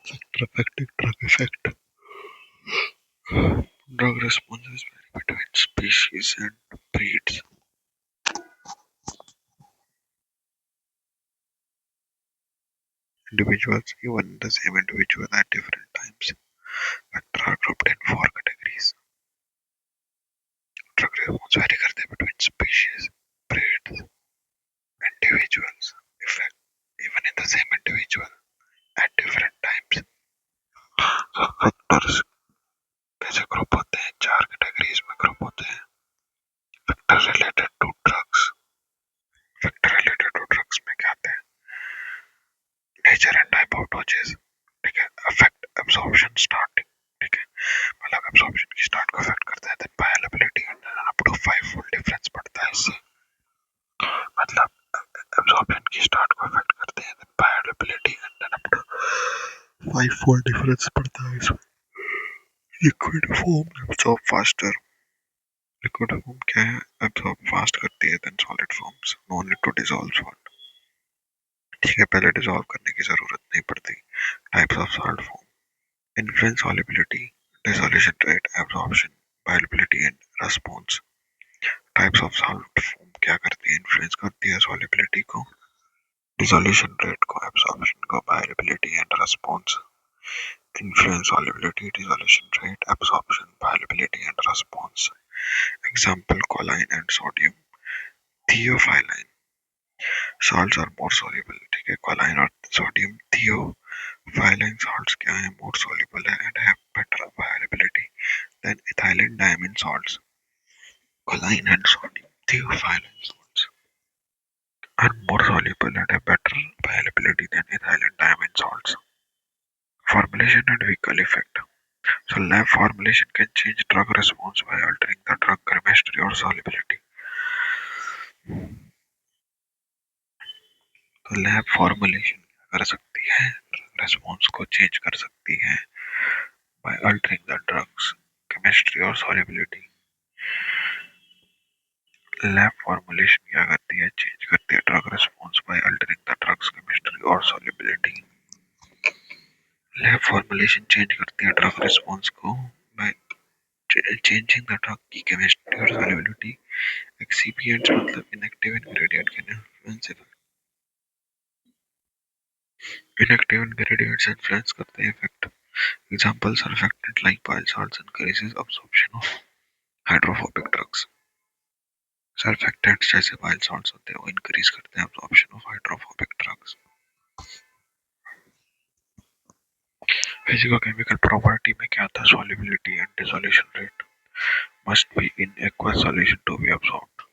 Factor affecting drug effect. Drug responses vary between species and breeds. Individuals, even the same individual at different times, factors are grouped in four categories. Drug response vary करते हैं between species, breeds, individuals, effect, even in the same individual at different times. So factors कैसे group होते हैं? चार categories में group होते हैं. Factor related to drugs. Factor related to drugs में क्या आते हैं? Nature and type of doses. ठीक है. Affect absorption starting. ठीक है. मतलब एब्जॉर्प्शन की स्टार्ट को अफेक्ट करता है. Then bioavailability and up to 5 fold difference पड़ता है इससे. मतलब एब्जॉर्प्शन की स्टार्ट को अफेक्ट करते हैं. Then bioavailability and up to 5 fold difference पड़ता है इसमें. Liquid form absorb faster. Liquid form क्या है? एब्जॉर्ब फास्ट करती है then solid forms. No need to dissolve salt. ठीक है. पहले डिसॉल्व करने की जरूरत नहीं पड़ती. Types of salt form. Influence solubility, dissolution rate, absorption, bioavailability and response. Types of salt form क्या करती है? इन्फ्लुएंस करती है सॉल्युबिलिटी को, डिसोल्यूशन रेट को, एब्जॉर्प्शन को, bioavailability and response. Influence solubility, dissolution rate, absorption, bioavailability and response. Example: choline and sodium theophylline. Salts are more soluble. ठीक है. choline और sodium theophylline salts क्या है? more soluble है and have better bioavailability than ethylene diamine salts. Choline and sodium theophylline salts are more soluble and have better bioavailability than ethylene diamine salts. Formulation and vehicle effect. So lab formulation can change drug response by altering the drug chemistry or solubility. तो lab formulation कर सकती है, drug response को change कर सकती है by altering the drugs chemistry और solubility. Lab formulation क्या करती है? चेंज करती है drug response by altering the drugs chemistry और solubility. लैब फॉर्मुलेशन चेंज करती है ड्रग रेस्पॉन्स को by changing the drug की chemistry और solubility. एक्सिपिएंट्स मतलब inactive ingredient can influence. Inactive ingredients influence करते हैं effect. Example: surfactant like bile salts increases absorption of hydrophobic drugs. Surfactants जैसे bile salts होते हैं वो increase करते हैं absorption of hydrophobic drugs. Physicochemical property में क्या आता है? Solubility and dissolution rate must be in aqueous solution to be absorbed.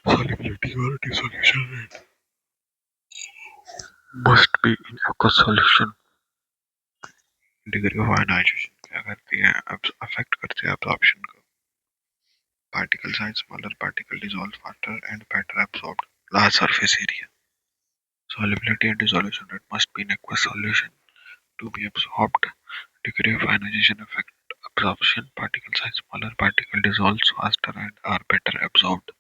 Solubility और dissolution rate must be in aqueous solution. Degree of ionization क्या करती है? अफेक्ट करती है absorption को. Particle size: smaller particle dissolve faster and better absorbed. Large surface area. Solubility and dissolution rate must be in aqueous solution to be absorbed. Degree of ionization affect absorption. Particle size: smaller particle dissolves faster and are better absorbed.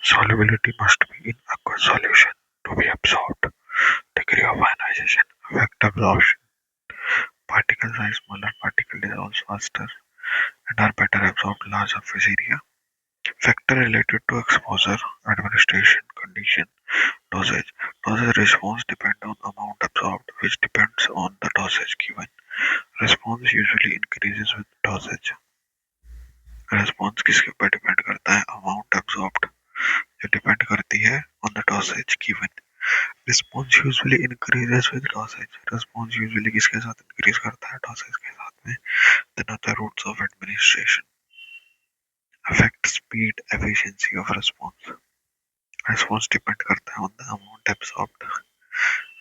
Solubility must be in aqueous solution to be absorbed. Degree of ionization affect absorption. Particle size: smaller particle dissolves faster and are better absorbed. Large surface area. Factor related to exposure, administration, condition, dosage. Dosage response depend on amount absorbed, which depends on the dosage given. Response usually increases with dosage. Response किसके ऊपर depend करता है? Amount absorbed, जो depend करती है on the dosage given. Response usually increases with dosage. Response usually किसके साथ increase करता है? dosage के साथ में. Then other routes of administration. Affect speed, efficiency of response. Response depend करता है on the amount absorbed.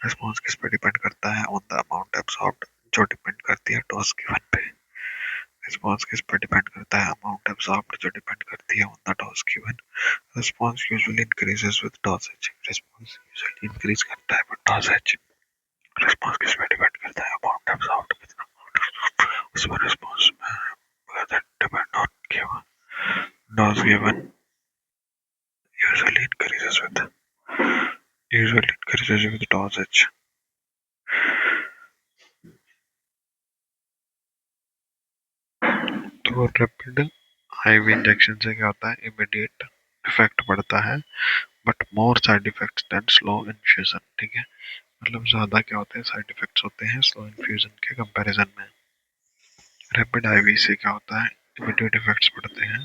Response किस पे डिपेंड करता है? on the amount absorbed, जो डिपेंड करती है डोज गिवन पे. रिस्पॉन्स किस पर डिपेंड करता है? अमाउंट एब्जॉर्ब्ड जो डिपेंड करती है on the dose given. Response usually increases with dosage. Response usually increase करता है विद डोसेज। रिस्पॉन्स किस पे डिपेंड करता है? अमाउंट एब्जॉर्ब्ड कितना उस पर रिस्पॉन्स में depend on given dose given usually increases with dosage। तो रैपिड आईवी इंजेक्शन से क्या होता है? इमीडिएट इफेक्ट पड़ता है but more side effects then slow infusion. ठीक है, मतलब ज्यादा क्या होते हैं? साइड इफेक्ट्स होते हैं स्लो इन्फ्यूजन के कंपैरिजन में। रैपिड आईवी से क्या होता है? इमीडिएट इफेक्ट्स पड़ते हैं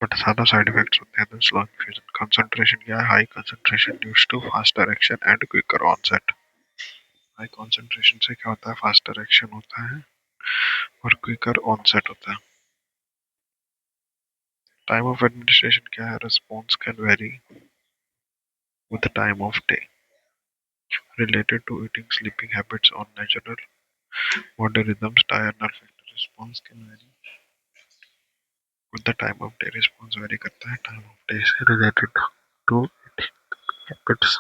बट ज्यादा साइड इफेक्ट्स होते हैं देन स्लो इन्फ्यूजन। कंसंट्रेशन क्या है? High concentration leads to faster action and quicker onset. High concentration से क्या होता है? फास्टर एक्शन होता है और क्विकर ऑनसेट होता है। टाइम ऑफ एडमिनिस्ट्रेशन क्या है? Response can very with the time of day, related to eating, sleeping habits, or natural body rhythms. Diurnal factor response can vary with the time of day. Response vary करता है time of day से related to eating habits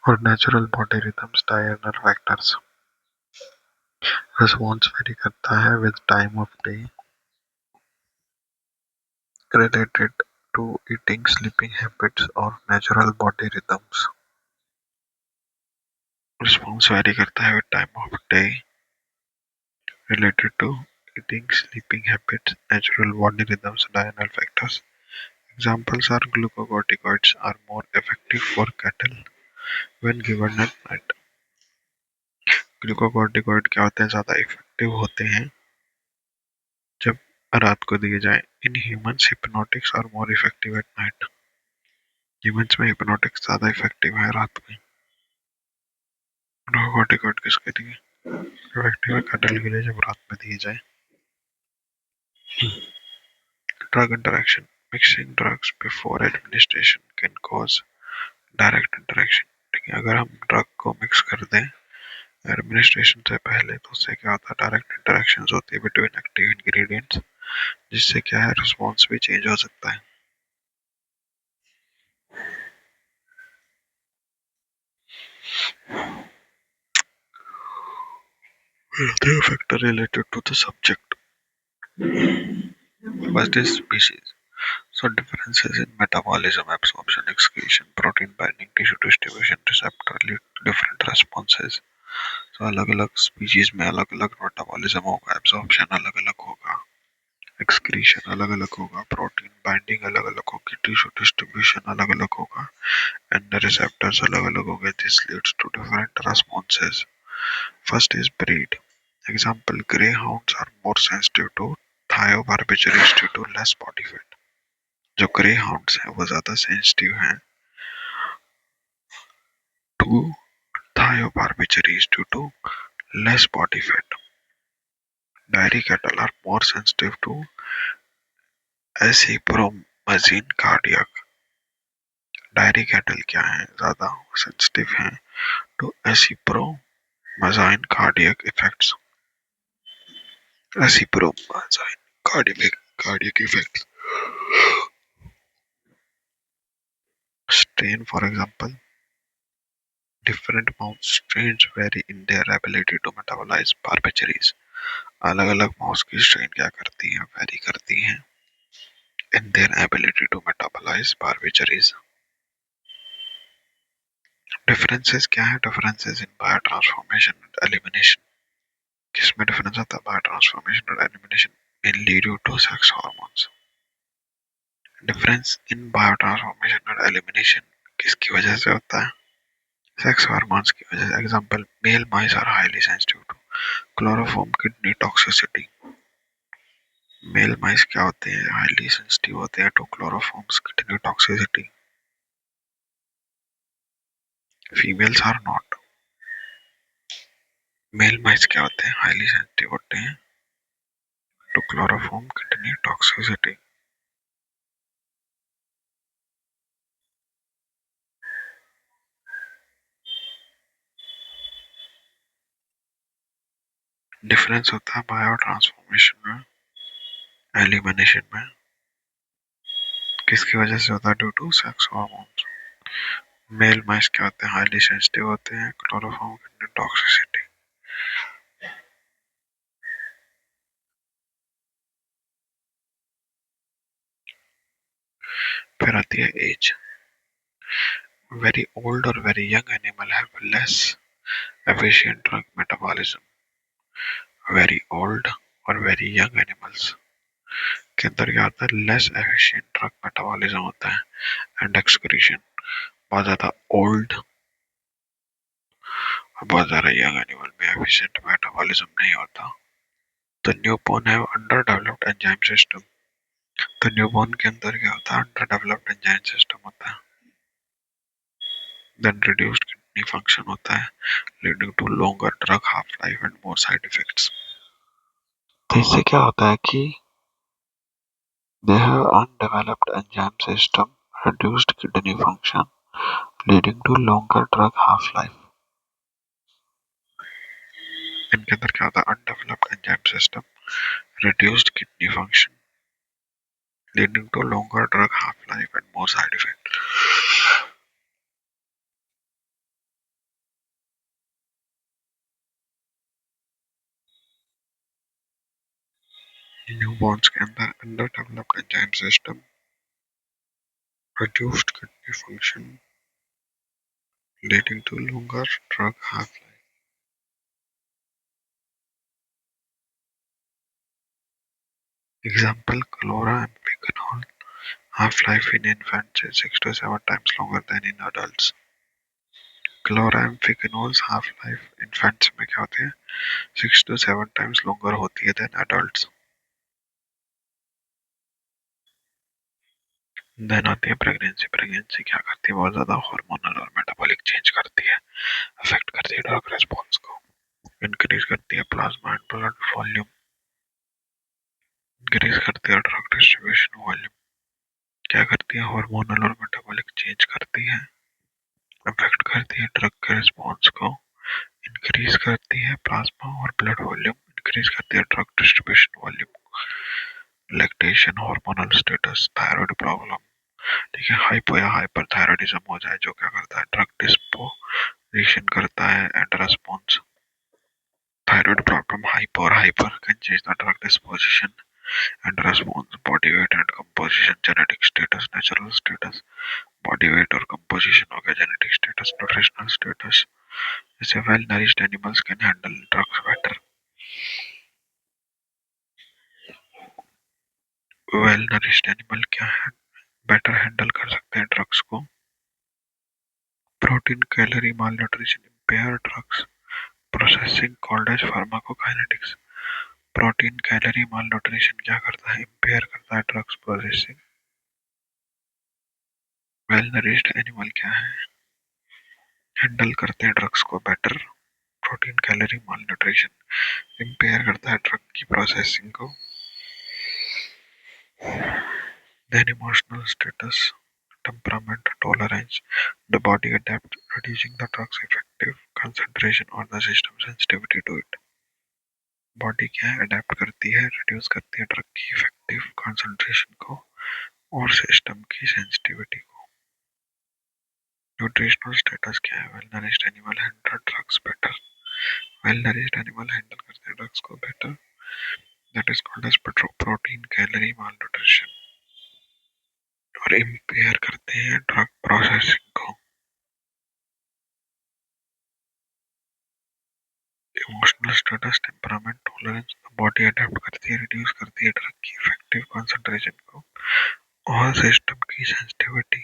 और natural body rhythms. Diurnal factors response vary करता है with time of day related to eating, sleeping habits, or natural body rhythms. Response vary करता है with time of day related to eating, sleeping habits, natural body rhythms, diurnal factors. Examples are glucocorticoids are more effective for cattle when given at night. Glucocorticoid क्या होते हैं? ज़्यादा effective होते हैं जब रात को दिए जाएं। In humans hypnotics are more effective at night. Humans में हिप्नोटिक्स ज़्यादा इफेक्टिव है रात में। ग्लूकोकॉर्टिकॉइड किसके लिए इफेक्टिव है? कैटल के लिए जब रात में दिए जाए। Drug interaction mixing drugs before administration can cause direct interaction. ठीक है, अगर हम ड्रग को मिक्स कर दें एडमिनिस्ट्रेशन से पहले तो उससे क्या होता है? डायरेक्ट इंटरेक्शंस होती है बिटवीन एक्टिव इंग्रेडिएंट्स, जिससे क्या है? रिस्पॉन्स भी चेंज हो सकता है। Factor related to the subject. First is species. So differences in metabolism, absorption, excretion, protein binding, tissue distribution, receptor lead to different responses. So अलग अलग स्पीशीज में अलग अलग मेटाबॉलिज्म होगा, एब्जॉर्प्शन अलग अलग होगा, एक्सक्रीशन अलग अलग होगा, प्रोटीन बाइंडिंग अलग अलग होगी, टिश्यू डिस्ट्रीब्यूशन अलग अलग होगा एंड द रिसेप्टर्स अलग अलग होंगे। This leads to different responses. First is breed. Example greyhounds are more sensitive to thiobarbiturates due to less body fat. जो ग्रे हाउंड्स हैं वो ज्यादा सेंसिटिव हैं to thiobarbiturates due to less body fat. Dairy cattle are more sensitive to acepromazine cardiac. Dairy cattle क्या है? ज्यादा sensitive हैं to acepromazine cardiac effects. Acepromazine cardiac effects. Strain, for example, different mouse strains vary in their ability to metabolize barbiturates. अलग अलग mouse की strain क्या करती हैं? वेरी करती हैं in their ability to metabolize barbiturates. Differences क्या है? Differences in biotransformation and elimination. किसमें डिफरेंस आता है? बायोट्रांसफॉर्मेशन और elimination mainly due to sex hormones. Difference in biotransformation और एलिमिनेशन किसकी वजह से होता है? सेक्स हार्मोन्स की वजह से। Example male mice are highly sensitive to chloroform kidney toxicity. Male mice क्या होते हैं? हाईली सेंसिटिव होते हैं to chloroforms kidney toxicity. Females are not. Male mice क्या होते हैं? हाईली सेंसिटिव होते हैं to chloroform kidney toxicity. Difference होता है बायो ट्रांसफॉर्मेशन में, एलिमिनेशन में। किसकी वजह से होता है? Due to sex hormones. Male mice क्या होते हैं? हाईली सेंसिटिव होते हैं क्लोरोफॉर्म टॉक्सिसिटी। फिर आती है एज। वेरी ओल्ड और very young animal have less efficient drug metabolism. Very old और वेरी यंग एनिमल्स के अंदर क्या होता है? लेस एफिशिएंट ड्रग मेटाबॉलिज्म होता है एंड एक्सक्रीशन। बहुत ज्यादा ओल्ड और बहुत ज्यादा यंग एनिमल में एफिशिएंट मेटाबॉलिज्म नहीं होता। The newborn have under developed enzyme system. तो न्यूबॉर्न के अंदर क्या होता है? अंडर डेवलप्ड एंजाइम सिस्टम होता है। देन रिड्यूस्ड किडनी फंक्शन होता है, leading to longer drug half life and more side effects. तो इससे क्या होता है कि they have undeveloped enzyme system, reduced kidney function, leading to longer drug half-life. इनके अंदर क्या होता है? Undeveloped enzyme system, reduced kidney function, leading to longer drug half-life and more side effects. Newborn's के अंदर अंडरडेवलप्ड enzyme system, reduced kidney function, leading to longer drug half-life. Example: chloramphenicol. Half-life in infants is 6 to 7 times longer than in adults. Chloramphenicol's half life infants में क्या होती है? 6 to 7 times longer होती है then adults. Then आती है pregnancy. Pregnancy क्या करती है? बहुत ज्यादा हार्मोनल और मेटाबॉलिक चेंज करती है, अफेक्ट करती है ड्रग रिस्पॉन्स को, इंक्रीज करती है plasma and blood volume, increase करती है ड्रग डिस्ट्रीब्यूशन वॉल्यूम। क्या करती है? हार्मोनल और मेटाबॉलिक चेंज करती है, अफेक्ट करती है ड्रग के रिस्पॉन्स को, इंक्रीज करती है प्लाज्मा और ब्लड वॉल्यूम, इंक्रीज करती है drug distribution volume. Lactation, hormonal status, thyroid problem. ठीक है, हाइपो या हाइपरथायराइडिज्म हो जाए जो क्या करता है? ड्रग डिस्पोजिशन करता है and response. Thyroid problem, hypo और hyper can change the drug disposition and response. Body weight and composition, genetic status, natural status. Body weight और कंपोजिशन हो गया, जेनेटिक स्टेटस, न्यूट्रिशनल स्टेटस। जैसे well nourished animals can handle drugs better. Well nourished animal क्या है? Better handle कर सकते हैं drugs को। Protein calorie malnutrition impair drugs processing called as pharmacokinetics. Protein calorie malnutrition क्या करता है? इम्पेयर करता है drugs processing. Well nourished animal क्या है? हैंडल करते हैं ड्रग्स को better. Protein calorie malnutrition impair करता है ड्रग की प्रोसेसिंग को। Then emotional status, temperament, tolerance, the body adapt, reducing the drug's effective concentration or the system sensitivity to it. Body क्या है? अडेप्ट करती है, रिड्यूस करती है ड्रग की इफेक्टिव कंसंट्रेशन को और सिस्टम की सेंसिटिविटी को। न्यूट्रिशनल स्टेटस क्या है? Well nourished animal handle drugs better. Well nourished animal handle करते हैं ड्रग्स को better, that is called as protein calorie malnutrition। और इम्पेयर करते हैं ड्रग प्रोसेसिंग को। Emotional status, temperament, tolerance, body adapt करती है, रिड्यूस करती है ड्रग की इफेक्टिव कंसंट्रेशन को और सिस्टम की सेंसिटिविटी।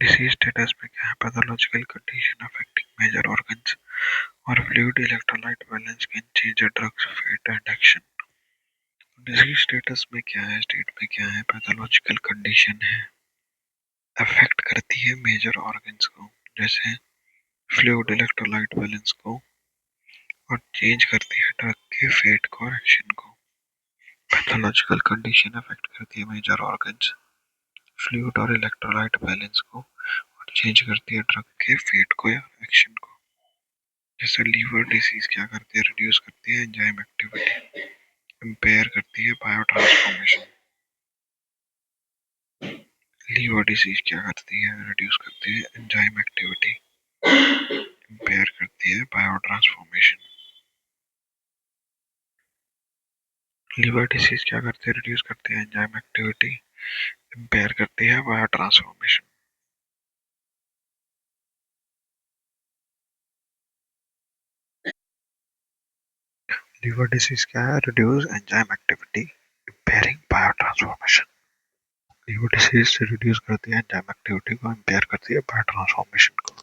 डिसीज स्टेटस में क्या है? Pathological condition affecting major organs और fluid electrolyte balance can change drugs fate and action. Disease status में क्या है? स्टेट में क्या है? पैथोलॉजिकल कंडीशन है, अफेक्ट करती है मेजर ऑर्गन्स को जैसे फ्लूइड इलेक्ट्रोलाइट बैलेंस को और चेंज करती है ड्रग के फेट को और एक्शन को। पैथोलॉजिकल कंडीशन अफेक्ट करती है मेजर ऑर्गन्स, फ्लूइड और इलेक्ट्रोलाइट बैलेंस को और चेंज करती है ड्रग के फेट को या एक्शन को। जैसे लीवर डिसीज क्या करती है, रिड्यूस करती है एंजाइम एक्टिविटी, इम्पेयर करती है बायो ट्रांसफॉर्मेशन। लीवर डिसीज क्या करती है, रिड्यूस करती है एंजाइम एक्टिविटी, इम्पेयर करती है बायो ट्रांसफॉर्मेशन। लीवर डिसीज क्या करती है, रिड्यूस करती है एंजाइम एक्टिविटी, इम्पेयर करती है बायो ट्रांसफॉर्मेशन। लीवर डिसीज क्या है, reduce enzyme activity, impairing biotransformation. Liver disease से रिड्यूस करती है एंजाइम एक्टिविटी को, इम्पेयर करती है बायो ट्रांसफॉर्मेशन को।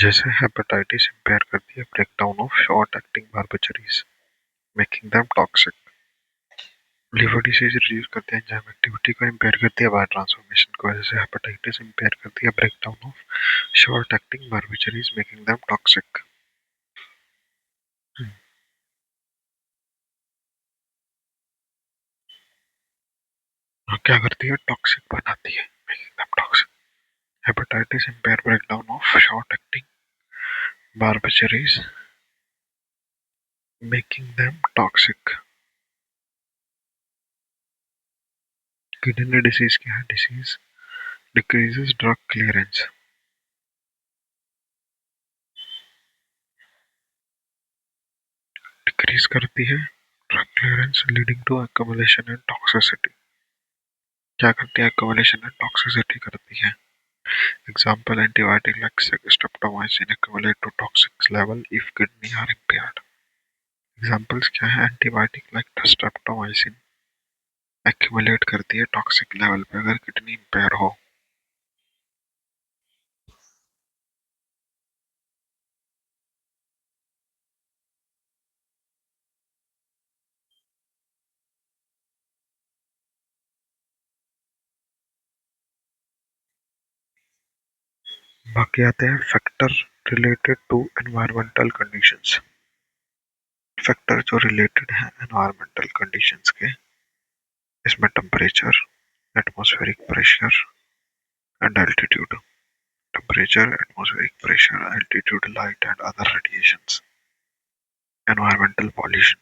जैसे हेपेटाइटिस इम्पेयर करती है breakdown of short acting barbiturates, making them toxic. Liver disease reduce करती है एंजाइम एक्टिविटी को, इम्पेयर करती है बायो ट्रांसफॉर्मेशन को। जैसे हेपेटाइटिस इम्पेयर करती है breakdown of short acting barbiturates, making them toxic. क्या करती है, टॉक्सिक बनाती है, making them toxic. Hepatitis impair breakdown of short acting barbiturates, making them toxic. Kidney disease क्या है, disease decreases drug clearance, decrease करती है drug clearance, leading to accumulation and toxicity. क्या करती है, एक्युमुलेशन एंड टॉक्सिसिटी करती है। Example antibiotic like streptomycin accumulate to toxic level if kidney are impaired। Examples क्या है, एंटीबायोटिक लाइक स्ट्रेप्टोमाइसिन accumulate करती है टॉक्सिक लेवल पे अगर किडनी इंपेयर हो। बाकी आते हैं factor related to environmental conditions. Factor जो रिलेटेड है एनवायरमेंटल कंडीशंस के, इसमें temperature, atmospheric pressure and altitude. Temperature, atmospheric pressure, altitude, light and other radiations. Environmental pollution,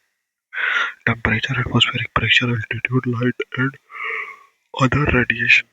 temperature, atmospheric pressure, altitude, light and other radiation.